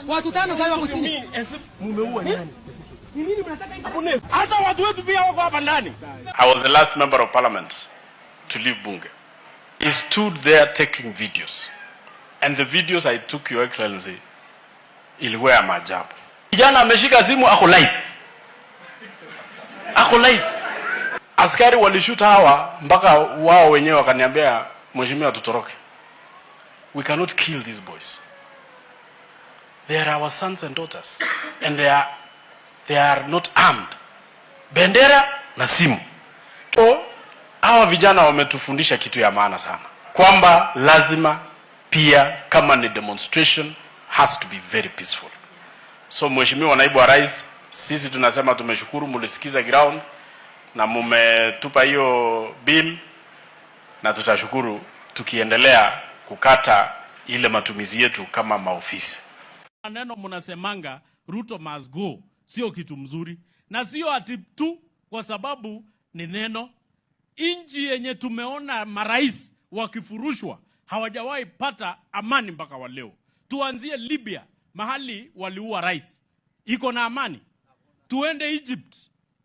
Watu tano sasa wako chini. Mumeua nani? Ni nini mnataka hivi? Hata watu wetu pia wako hapa ndani. I was the last member of parliament to leave Bunge. He stood there taking videos. And the videos I took, Your Excellency, ilikuwa ya maajabu. Kijana ameshika simu ako live. Ako live. Askari walishuta hawa mpaka wao wenyewe wakaniambia, mheshimiwa tutoroke. We cannot kill these boys. They are our sons and daughters. And they are not armed. Bendera na simu. So, hawa vijana wametufundisha kitu ya maana sana. Kwamba lazima pia kama ni demonstration has to be very peaceful. So mheshimiwa naibu wa rais, sisi tunasema tumeshukuru mulisikiza ground na mumetupa hiyo bill, na tutashukuru tukiendelea kukata ile matumizi yetu kama maofisi. Neno mnasemanga Ruto must go sio kitu mzuri, na sio ati tu kwa sababu ni neno. Inji yenye tumeona marais wakifurushwa hawajawahi pata amani mpaka wa leo. Tuanzie Libya, mahali waliua rais, iko na amani. Tuende Egypt,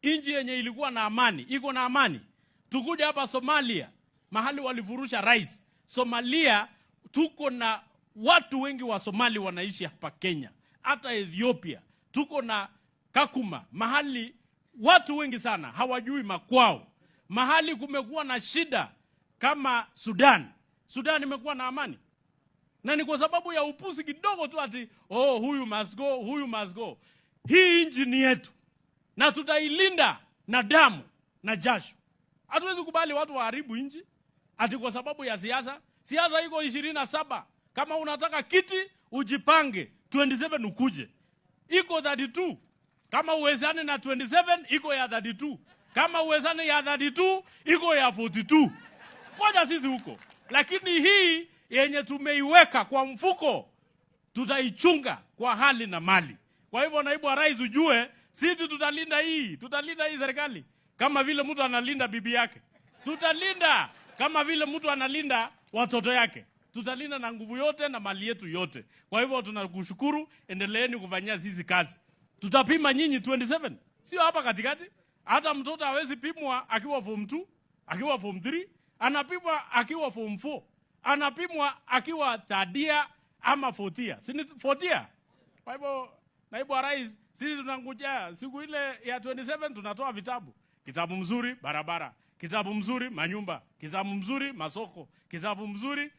inji yenye ilikuwa na amani, iko na amani. Tukuja hapa Somalia, mahali walifurusha rais. Somalia tuko na watu wengi wa Somali wanaishi hapa Kenya. Hata Ethiopia tuko na Kakuma, mahali watu wengi sana hawajui makwao. Mahali kumekuwa na shida kama Sudan. Sudan imekuwa na amani. Na ni kwa sababu ya upuzi kidogo tu ati huyu must go, huyu must go. Hii nchi ni yetu. Na tutailinda na damu na jasho. Hatuwezi kubali watu waharibu nchi ati kwa sababu ya siasa. Siasa iko 27. Kama unataka kiti ujipange 27 ukuje. Iko 32. Kama uwezane na 27 iko ya 32. Kama uwezane ya 32 iko ya 42. Ngoja sisi huko. Lakini hii yenye tumeiweka kwa mfuko tutaichunga kwa hali na mali. Kwa hivyo naibu wa rais ujue sisi tutalinda hii serikali kama vile mtu analinda bibi yake. Tutalinda kama vile mtu analinda watoto yake. Tutalinda na nguvu yote na mali yetu yote. Kwa hivyo tunakushukuru, endeleeni kufanyia sisi kazi. Tutapima nyinyi 27. Sio hapa katikati. Hata mtoto hawezi pimwa akiwa form 2, akiwa form 3, anapimwa akiwa form 4. Anapimwa akiwa third year ama fourth year. Si fourth year? Kwa hivyo naibu wa rais, sisi tunangojea siku ile ya 27 tunatoa vitabu. Kitabu mzuri barabara, kitabu mzuri manyumba, kitabu mzuri masoko, kitabu mzuri